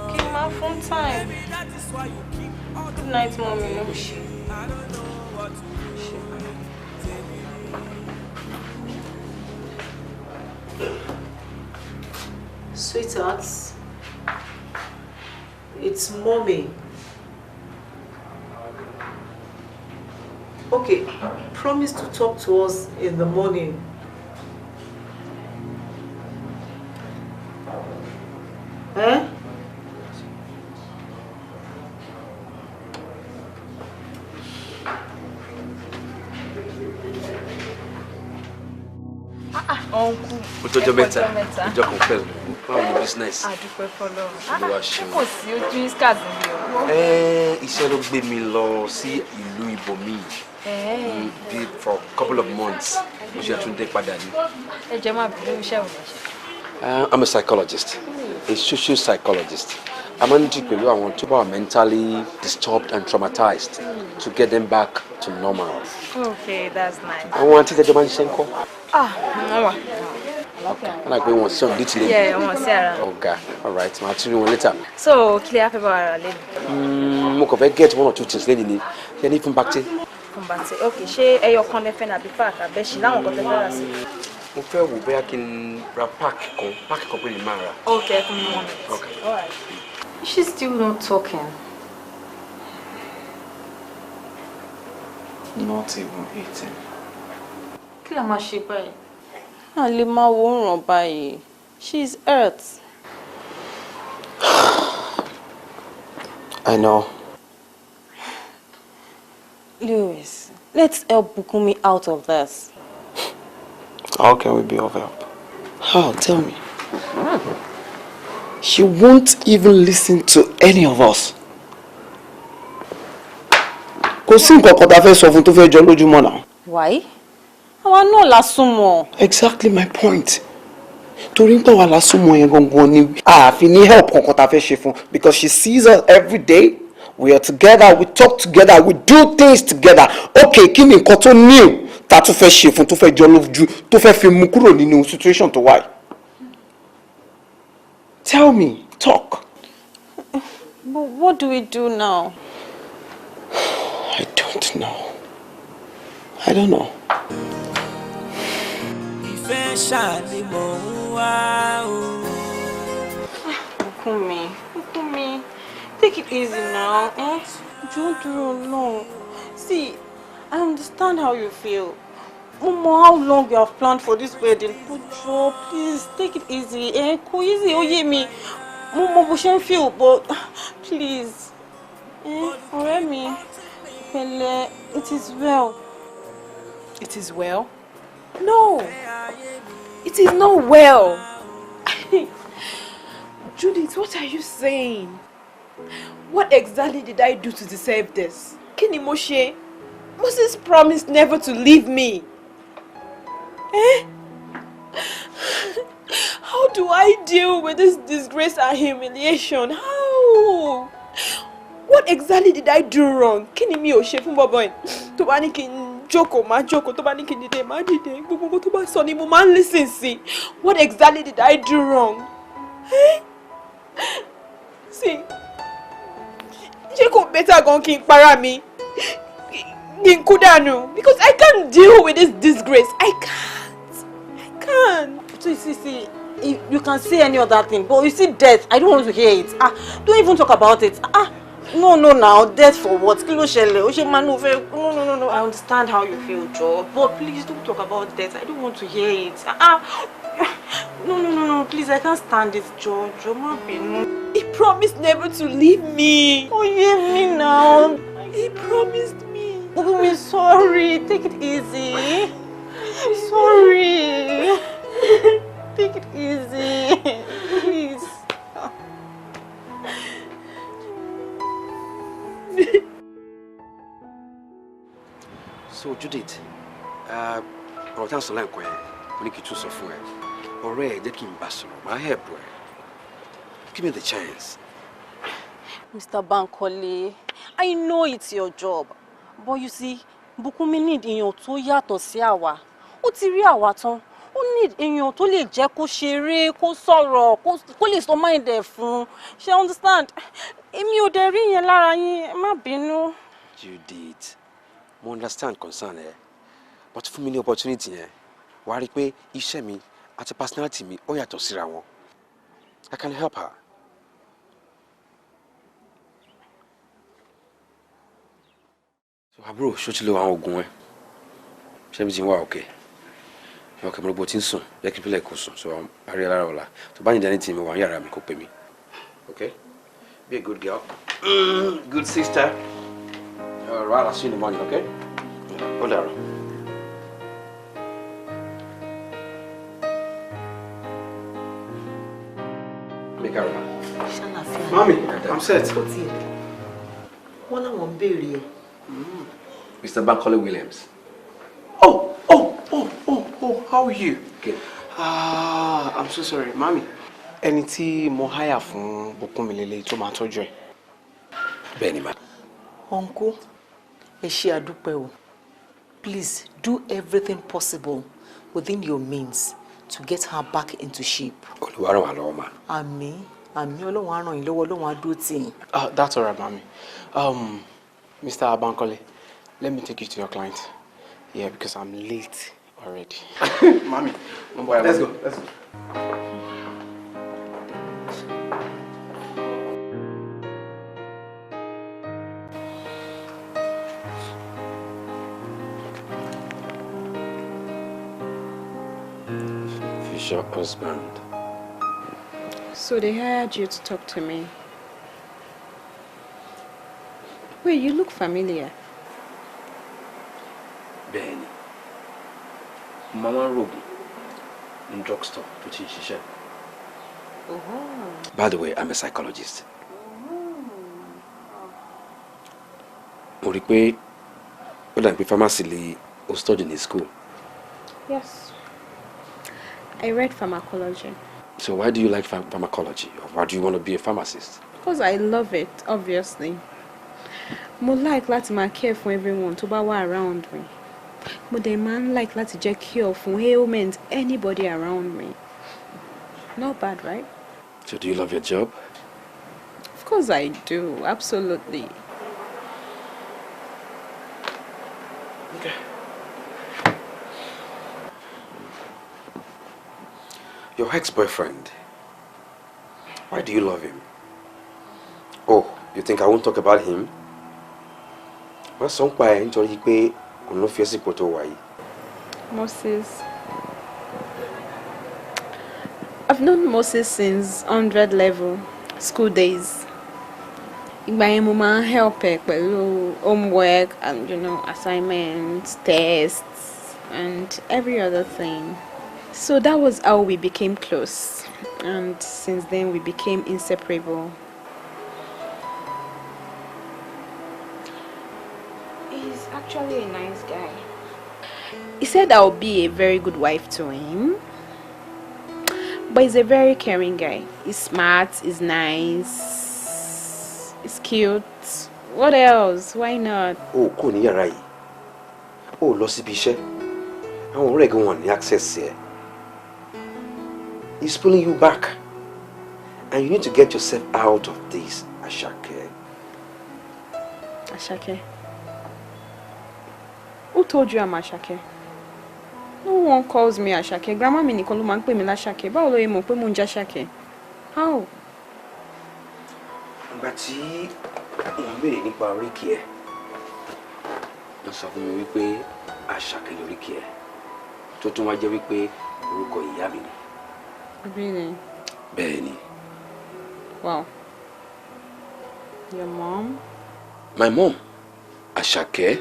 Okay, ma, phone time. Good night, mommy. Sweethearts, it's mommy. Okay, promise to talk to us in the morning. Eh? Uncle. Ojojo mẹ́ta. Ojo kan pẹ̀lú. How the business? Adúpẹ́ fọ́lọ́run. Olúwa ṣeun. Kò sí ojú Instagram mi o. Iṣẹ́ ló gbé mi lọ sí ìlú ibòmíì. For a couple of months. Mo ṣe tún dé padà ní. Ẹ jẹ́ má bínú iṣẹ́ wo lẹ ṣe. I'm a psychologist, a social psychologist. I'm managing pẹ̀lú àwọn tó bá wà mentally disturbed and traumatized to get them back to normal. Okay, that's nice. Àwọn àti ìtẹ́jọ́ máa ń ṣe ń kọ́. Wọ́n wà. Wọ́n náà pé wọ́n sí ọ̀n dítìlẹ̀. Yeah, wọ́n sí ara. Ọ̀gá, all right, màá tún rí wọn later. So, kí lè á fẹ́ bá ara lẹ́nu? Mo kàn fẹ́ get one or two things lẹ́nu ni. Ṣé ní fún bàtí? Fún bàtí, okay, ṣé ẹyọ kan lẹ fẹ́ nàbí fáàkì àbẹ́ṣì láwọn nǹkan tẹ́ fẹ́ rà sí? Mo fẹ́ wò bóyá kí n ra páàkì kan pé ní máa ra. Okay, fún mi 1 minute. Okay. All right. She's still not talking. Not even eating. Kí la máa ṣe báyìí? A lè máa wo ràn báyìí. She's hurt. I know. Lewis, let's help Bukumi out of this. How can we be of help? How? Tell me. She won't even listen to any of us. Kò sí nǹkan kan tá fẹ́ sọ fún tó fẹ́ jọ lójúmọ́ náà. Why? Àwa náà la súnmọ́. Exactly my point. Torí pé àwa la súnmọ́ yẹn gangan ni àfi ní help kankan tá fẹ́ ṣe fún because she sees us every day. We are together, we talk together, we do things together. Okay, kí ni nǹkan tó new tá tún fẹ́ ṣe fún tó fẹ́ jọ lójú tó fẹ́ fi mú kúrò nínú situation tó wà. Tell me, talk. But what do we do now? I don't know. I don't know. Ìfẹ́ ṣáàlì mò ń wá o. Bukumi, take it easy now, eh? Don't do no. See, I understand how you feel. Momo, how long you have planned for this wedding? But Joe, please take it easy, eh? Go easy, oye mi. Momo, bó ṣe ń feel, but please, eh? Ọ̀rẹ́ mi, pẹ̀lẹ́, it is well. It is well? No, it is not well. Judith, what are you saying? What exactly did I do to deserve this? Kí ni mo ṣe? Moses promised never to leave me. Eh? How do I deal with this disgrace and humiliation? How? What exactly did I do wrong? Kí ni mi ò ṣe fún bọ̀bọ̀ yìí? Tó bá ní kí n jókòó, máa jókòó. Tó bá ní kí n dìde, máa dìde. Gbogbo tó bá sọ ni mo máa ń listen sí. What exactly did I do wrong? Eh? See, ṣé kò better gan kí n para mi? Kí n kú dànù? Because I can't deal with this disgrace. I can't. See, if you can say any other thing, but you see death, I don't want to hear it. Don't even talk about it. No, now, death for what? Kí ló ṣẹlẹ̀? Ó ṣe máa no, I understand how you feel, Joe, but please don't talk about death. I don't want to hear it. No, please, I can't stand it, Joe. Má bínú. He promised never to leave me. Oh, hear me now. He promised me. I'm sorry. Take it easy. I'm sorry. Take it easy. Please. So Judith, ọ̀rọ̀ tí a ń sọ lẹ́ǹkan yẹn, mo ní kí n tún sọ fún ẹ. Ọ̀rẹ́, jẹ́ kí n bá sọ̀rọ̀, máa help ẹ. Give me the chance. Mr. Bankole, I know it's your job, but you see, Bùkúnmi need èèyàn tó yàtọ̀ sí àwa. Ó ti rí àwa tán. Ó need èèyàn tó lè jẹ́ kó ṣeré, kó sọ̀rọ̀, kó lè sọ mind ẹ̀ fún. Ṣé understand? Èmi ò dẹ̀ rí yẹn lára yín, ẹ má bínú. Judith, mo understand concern ẹ, but fún mi ní opportunity yẹn, wàá rí pé iṣẹ́ mi àti personality mi ó yàtọ̀ síra wọn. I can help her. So àbúrò, ṣó ti lo àwọn oògùn ẹ? Ṣé mi ti ń wá okay? Okay, mo rò bó ti ń sùn, jẹ́ kí n fílẹ̀ kó sùn, so a rí ẹ lára ọ̀la. Tó bá ní ìdánilẹ́tì mi wà ní yàrá mi kó pè mí. Okay? Be a good girl. Good sister. All right, I'll see you in the morning, okay? Hold on. Make her relax. Mommy, I'm set. Wọ́n láwọn ń béèrè ẹ. Mr. Bankole Williams. Oh, how are you? Good. I'm so sorry, Mommy. Ẹni tí mo hire fún Bùkúnmi lélẹ̀ tó máa tọ́jú ẹ. Bẹ́ẹ̀ni, ma. Uncle, ẹ ṣé àdúpẹ́ o. Please do everything possible within your means to get her back into shape. Olúwa ràn wá lọ́wọ́, ma. Àmín, Ọlọ́run á ràn yín lọ́wọ́, Ọlọ́run á dúró tì yín. That's all right, Mommy. Mr. Bankole, let me take you to your client. Yeah, because I'm late already. Mommy, let's go. Future husband. So they hired you to talk to me. Wait, you look familiar. Bẹ́ẹ̀ni. Mama Rogu in drugstore tó ti ń ṣiṣẹ́. By the way, I'm a psychologist. Mo rí pé ó dà pé pharmacy lè ó study in school. Yes. I read pharmacology. So why do you like pharmacology? Or why do you want to be a pharmacist? Because I love it, obviously. Mo like láti máa care fún everyone tó bá wà around me. Mo dẹ̀ máa ń like láti jẹ́ cure fún ailment anybody around me. Not bad, right? So do you love your job? Of course I do, absolutely. Okay. Your ex-boyfriend, why do you love him? Oh, you think I won't talk about him? Wọ́n sọ ń pa ẹ̀ nítorí pé òun ló fi ẹ́ sípò tó wà yìí. Moses. I've known Moses since 100 level, school days. Ìgbà yẹn mo máa ń help ẹ pẹ̀lú homework and assignments, tests and every other thing. So that was how we became close, and since then we became inseparable. He's actually a nice guy. He said I'll be a very good wife to him, but he's a very caring guy. He's smart, he's nice, he's cute. What else? Why not? Oh, kò ní yàrá yìí. Oh, lọ síbi iṣẹ́. Àwọn ọ̀rẹ́ gan wọn ní access here. He's pulling you back. And you need to get yourself out of this, Ashake. Ashake? Who told you I'm Ashake? No one calls me Ashake. Grandma mi nìkan ló máa ń pè mí l'Ashake. Báwo ló yẹ mọ̀ pé mo ń jẹ́ Ashake? How? Ìgbà tí wọ́n béèrè nípa oríkì ẹ̀, wọ́n sọ fún mi wípé Ashake lóríkì ẹ̀. Tó tún wá jẹ́ wípé orúkọ ìyá mi ni. Really? Bẹ́ẹ̀ni. Wow. Your mom? My mom, Ashake,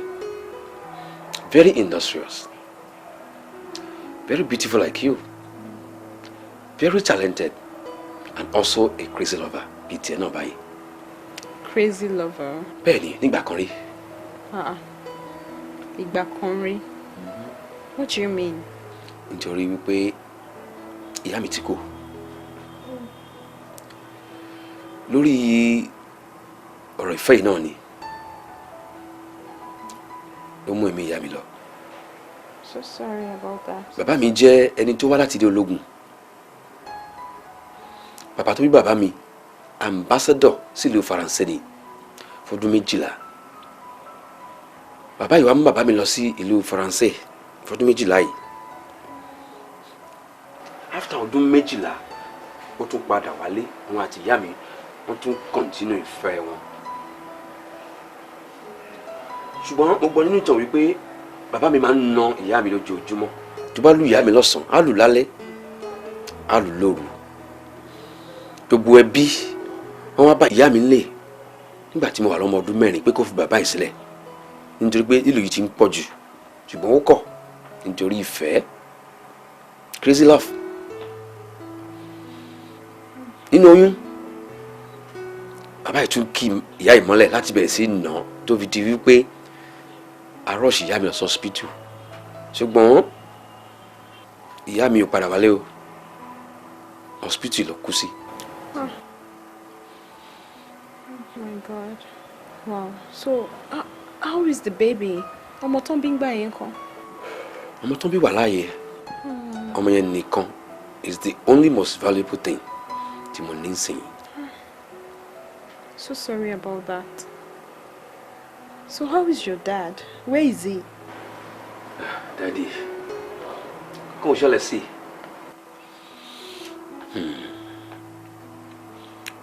very industrious, very beautiful like you, very talented, and also a crazy lover. Bíi náà báyìí. Crazy lover? Bẹ́ẹ̀ni, nígbà kan rí. Ìgbà kan rí? What do you mean? Nítorí wípé ìyá mi ti kú. Lórí ọ̀rọ̀ ìfẹ́ yìí náà ni ló mú ẹ̀mí ìyá mi lọ. So sorry about that. Bàbá mi jẹ́ ẹni tó wá láti ilé ológun. Bàbá tó bí bàbá mi ambassador sílùú Faransé ni fọdún 12. Bàbá yìí wá mú bàbá mi lọ sí ìlú Faransé fọdún 12 yìí. After ọdún 12 ó tún padà wálé, òun àti ìyá mi wọ́n tún continue ìfẹ́ wọn. Ṣùgbọ́n mo gbọ́ nínú ìtàn wípé bàbá mi máa ń na ìyá mi lójoojúmọ́. Tó bá lù ìyá mi lọ́sàn-án, á lù lálẹ́, á lù lóru. Gbogbo ẹbí wọ́n wá bá ìyá mi lé nígbà tí mo wà lọ́mọ ọdún 4 pé kó fi bàbá yìí sílẹ̀ nítorí pé ìlú yìí ti ń pọ̀ jù, ṣùgbọ́n ó kọ̀ nítorí ìfẹ́. Crazy love. Nínú oyún bàbá yìí tún kí ìyá yìí mọ́lẹ̀ láti bẹ̀rẹ̀ sí nà án tó fi di wípé àrọ́ọ̀ṣì ìyá mi lọ sí hospital. Ṣùgbọ́n ìyá mi ò padà wálé o, hospital ló kú sí. Oh my God. Wow. So, how is the baby? Ọmọ tó ń bí gbà yẹn kan. Ọmọ tó ń bí wà láàyè. Ọmọ yẹn nìkan is the only most valuable thing tí mo ní ń sìn. So sorry about that. So how is your dad? Where is he? Daddy, kò ṣẹlẹ̀ sí.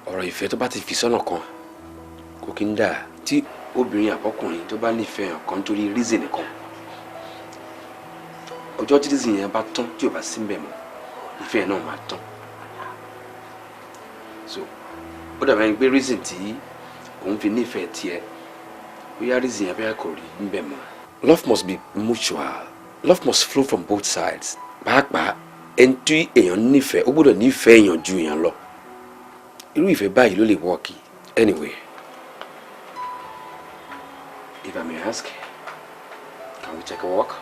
Ọ̀rọ̀ ìfẹ́ tó bá ti fi sọ́nà kan kò kí ń dà. Tí obìnrin àbọ́kùnrin tó bá nífẹ̀ẹ́ hàn kan torí reason nìkan, ọjọ́ tí reason yẹn bá tán tí ò bá sí mbẹ̀ mọ́, ìfẹ́ náà máa tán. So ó dàbí ẹni pé reason tí òun fi nífẹ̀ẹ́ tiẹ̀ bóyá reason yẹn bóyá kò rí mbẹ̀ mọ́. Love must be mutual. Love must flow from both sides. Pàápàá ẹni tí èèyàn nífẹ̀ẹ́ ó gbọ́dọ̀ nífẹ̀ẹ́ èèyàn ju èèyàn lọ. Irú ìfẹ́ báyìí ló lè work. Anyway, if I may ask, can we take a walk?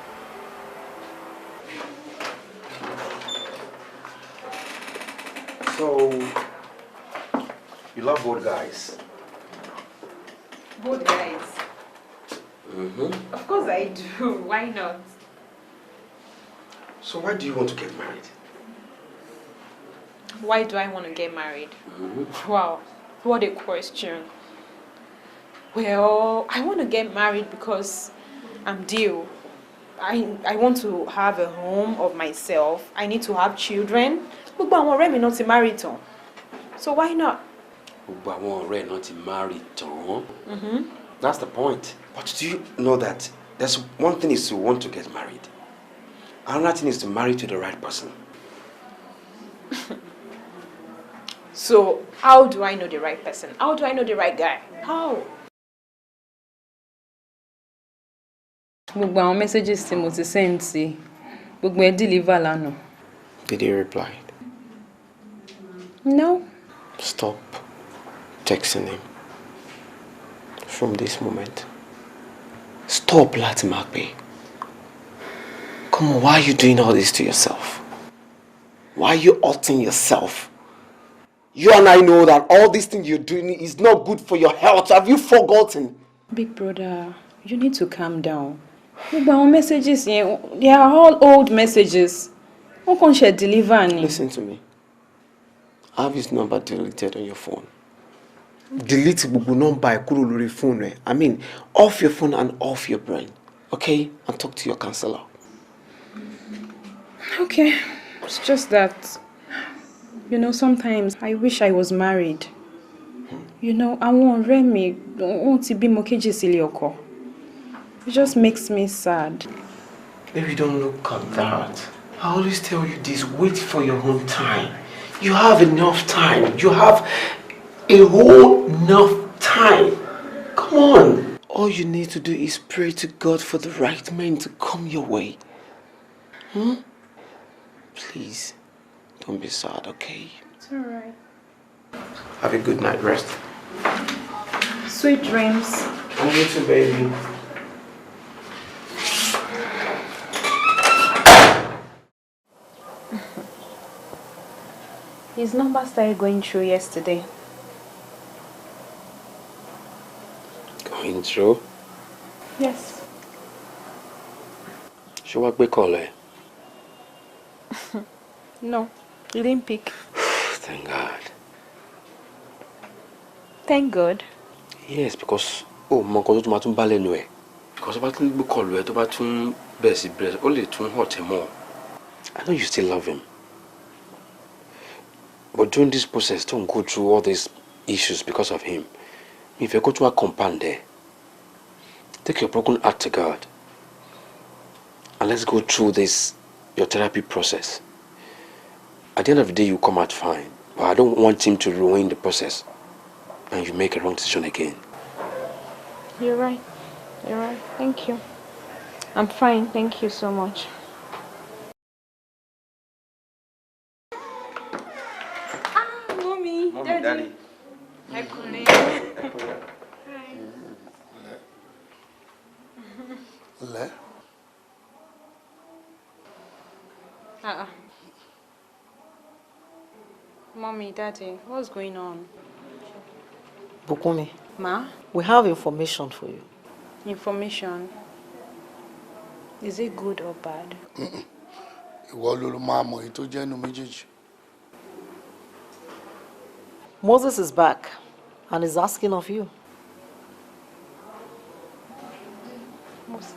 So, you love both guys? Both guys? Of course I do. Why not? So why do you want to get married? Why do I want to get married? Wow, what a question. Well, I want to get married because I'm due. I want to have a home of myself. I need to have children. But I want me not to marry too. So why not? But I want not to marry too. That's the point. But do you know that there's one thing is to want to get married. Another thing is to marry to the right person. So how do I know the right person? How do I know the right guy? How? Gbogbo àwọn messages tí mo ti send sí gbogbo ẹ deliver lánàá. Did he reply? No. Stop texting him. From this moment. Stop láti máa pè. Come on, why are you doing all this to yourself? Why are you hurting yourself? You and I know that all these things you're doing is not good for your health. Have you forgotten? Big brother, you need to calm down. Gbogbo àwọn messages yẹn, they are all old messages. Wọ́n kàn ṣe deliver ni. Listen to me. I have his number deleted on your phone. Delete gbogbo number ẹ kúrò lórí phone ẹ. I mean, off your phone and off your brain. Okay? And talk to your counselor. Okay. It's just that, you know, sometimes I wish I was married. You know, àwọn ọ̀rẹ́ mi wọ́n ti bímọ kejì sílé ọkọ. It just makes me sad. Baby, don't look at that. I always tell you this, wait for your own time. You have enough time. You have a whole enough time. Come on. All you need to do is pray to God for the right man to come your way. Please, don't be sad, okay? It's alright. Have a good night rest. Sweet dreams. And you too, baby. His number started going through yesterday. Going through? Yes. Should I be calling? No, he didn't pick. Thank God. Thank God. Yes, because my God, to matum bale no e. Because about to call you, to matum besi bless, only to hurt him more. I know you still love him, but during this process, don't go through all these issues because of him. If you go to a compound there, take your broken heart to God, and let's go through this your therapy process. At the end of the day, you come out fine, but I don't want him to ruin the process, and you make a wrong decision again. You're right. You're right. Thank you. I'm fine. Thank you so much. Mommy, Daddy. Hi, Colleen. Le? Mommy, Daddy, what's going on? Bukumi, Ma? we have information for you. Information. Is it good or bad? Ìwọ ló máa mọ̀ èyí tó jẹ́ inú méjèèjì. Moses is back and is asking of you. Moses.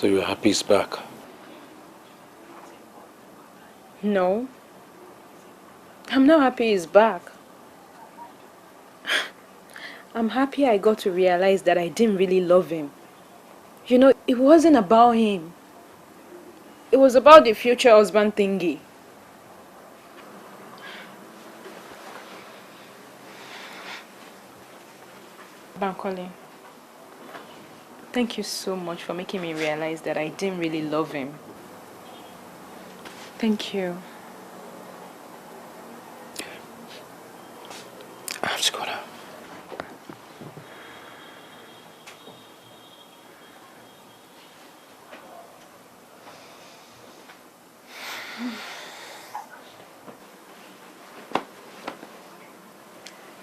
So you're happy he's back? No. I'm not happy he's back. I'm happy I got to realize that I didn't really love him. You know, it wasn't about him. It was about the future husband thingy. Bankole, thank you so much for making me realize that I didn't really love him. Thank you. I'm just gonna...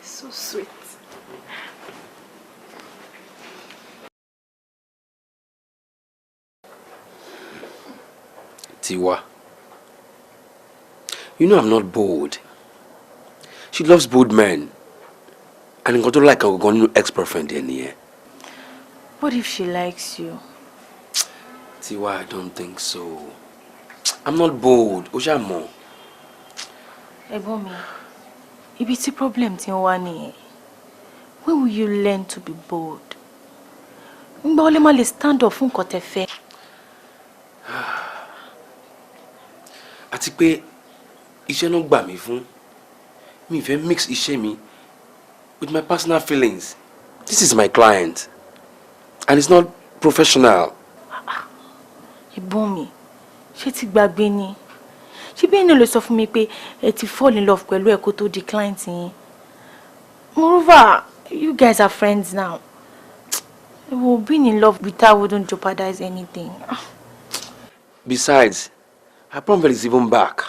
So sweet. Tiwa, you know I'm not bold. She loves bold men. And I'm going to like her new ex-boyfriend in here. What if she likes you? Tiwa, I don't think so. I'm not bold. Ojamo. Ebomi, if it's a problem, when will you learn to be bold? Mba stand up fún nǹkan tẹ́ fẹ́. Àti pé iṣẹ́ no gbà mí fún. Mi fẹ́ mix iṣẹ́ mi with my personal feelings. This is my client. And it's not professional. Ebomi, ṣé ti gbàgbé ni? Ṣé bí ẹni ló sọ fún mi pé ẹ ti fall in love pẹ̀lú ẹ kó tó di client yín? Moreover, you guys are friends now. Well, being in love with her wouldn't jeopardize anything. Besides, her problem is even back.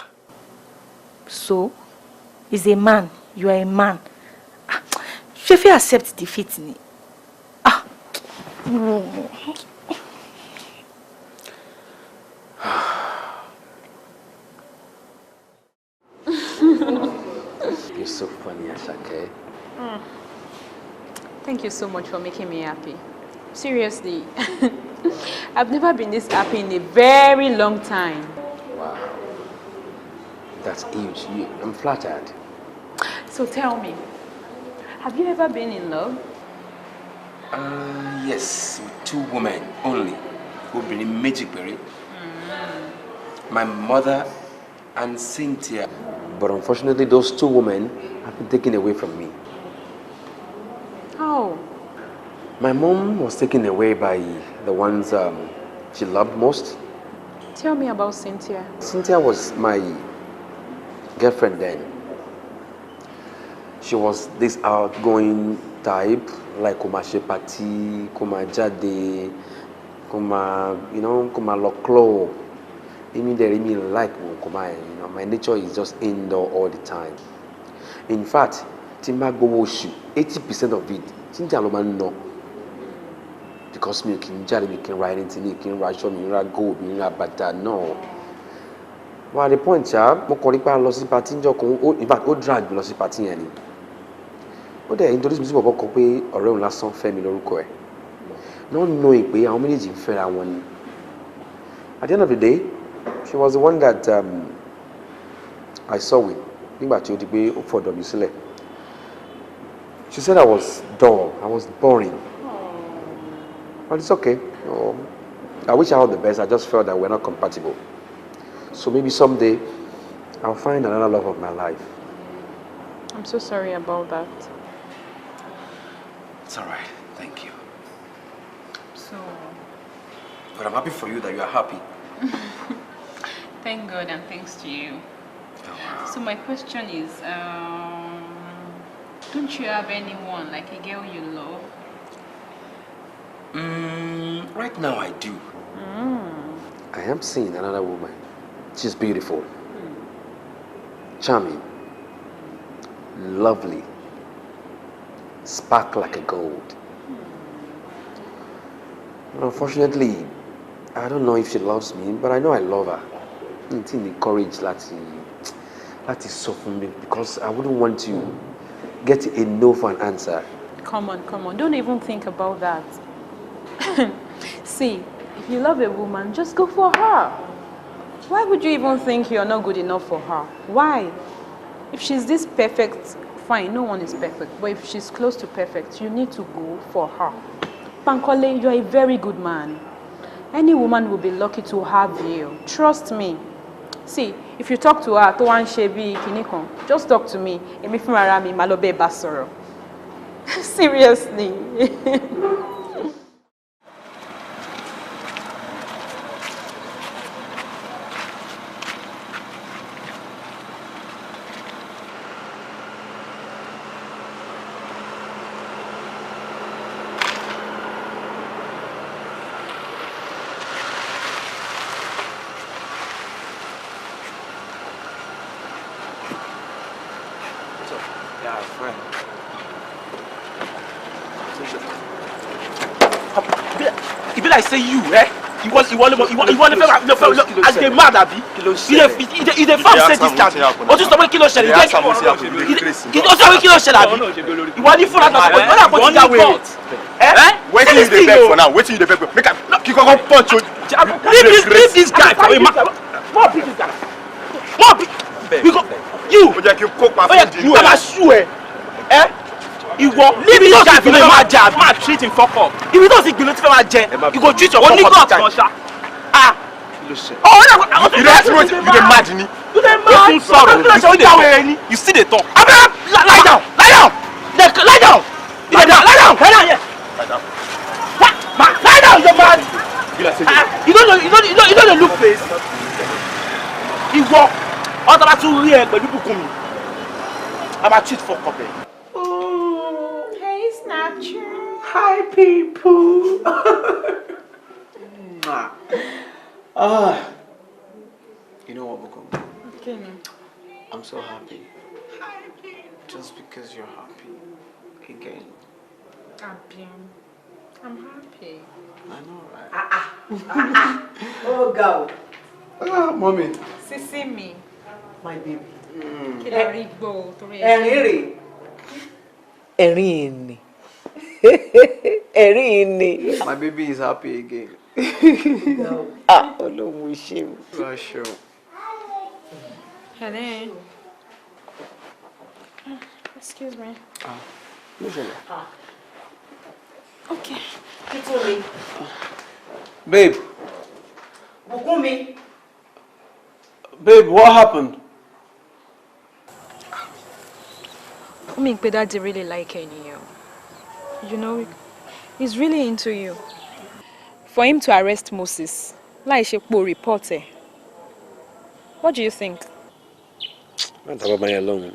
So, he's a man. You are a man. If you accept defeat, ni. You're so funny, Ashake. Thank you so much for making me happy. Seriously, I've never been this happy in a very long time. Wow. That's huge. I'm flattered. So tell me, have you ever been in love? Yes, with two women only. Who've been in magic, Berry. my mother and Cynthia. But unfortunately, those two women have been taken away from me. How? My mom was taken away by the ones she loved most. Tell me about Cynthia. Cynthia was my girlfriend then. She was this outgoing type, like kuma she party, kuma jade, kuma, you know, kuma lo club. Immediately like kuma, you know, my nature is just indoor all the time. In fact, Timba go 80% of it, Cynthia no man know. Because me can jade, me can ride into me can ride show me go, me bata no. Well, at the point, child, mo koripa lossy party in fact, ó drag me lossy party any. Ó dẹ̀ introduce me sí bọ̀bọ̀ kan pé ọ̀rẹ́ òun lásán fẹ́ mi lórúkọ ẹ̀. Not knowing pé àwọn méjèèjì ń fẹ́ra wọn ni. At the end of the day, she was the one that I saw with nígbà tí ó di pé ó fọ̀dọ̀ mi sílẹ̀. She said I was dull, I was boring. But it's okay. I wish her all the best. I just felt that we're not compatible. So maybe someday I'll find another love of my life. I'm so sorry about that. It's all right. Thank you. So... But I'm happy for you that you are happy. Thank God and thanks to you. Oh, wow. So my question is, don't you have anyone, like a girl you love? Right now I do. I am seeing another woman. She's beautiful, charming, lovely, spark like a gold. Unfortunately, I don't know if she loves me, but I know I love her. It's in the courage that soften me because I wouldn't want to get a no for an answer. Come on. Don't even think about that. See, if you love a woman, just go for her. Why would you even think you're not good enough for her? Why? If she's this perfect, fine, no one is perfect. But if she's close to perfect, you need to go for her. Pankole, you're a very good man. Any woman will be lucky to have you. Trust me. See, if you talk to her, just talk to me. Seriously. If I say you, you want to as they mad abi. He the first say this time. O tún sọ pé kí ló ṣẹlẹ̀. He also say kí ló ṣẹlẹ̀ abi. You want to follow that boy. What about that way? Waiting you the beg for now. Waiting you the beg. Make a punch you. Leave this guy for him. More big this guy. More big. Because you. You am sure. Ìwọ leave this guy for my job. Ma treat him fuck up. If you don't think you know to jẹ, you go treat your fuck up guy. Ah. Oh, you dey mad ni. You dey mad. You see the talk. Lie down. Lie down. Lie down. Lie down. Lie down. Lie down here. Lie down. Lie down, you mad. You don't know look face. Ìwọ ọ̀tá bá tún rí ẹ pẹ̀lú bùkún mi. A máa treat fuck up. Hey, Snapchat. Hi, people. You know what, Bukum? Okay. I'm so happy. Just because you're happy again. I'm happy. I know, right? Oh, God. Mommy. See me. My baby. Erin. My baby is happy again. No, wish him. Sure. Hello. Excuse me. Okay. Babe. Bukumi. Babe, what happened? I mean, Daddy really liking you. You know, he's really into you. For him to arrest Moses, like Shekpo reporter. What do you think? I'm talking about my alone.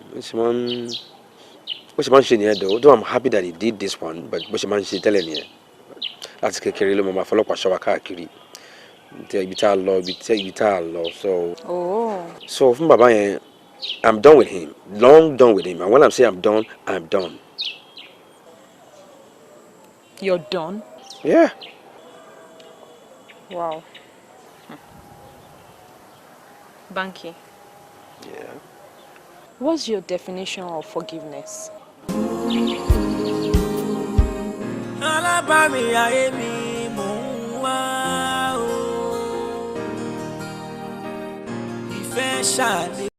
What's man though? Though I'm happy that he did this one, but what's man she telling you? That's Kerilo Mama follow Pashawaka Kiri. Law. So from Baba, I'm done with him. Long done with him. And when I'm saying I'm done, I'm done. You're done? Yeah. Wow. Banky. Yeah. What's your definition of forgiveness?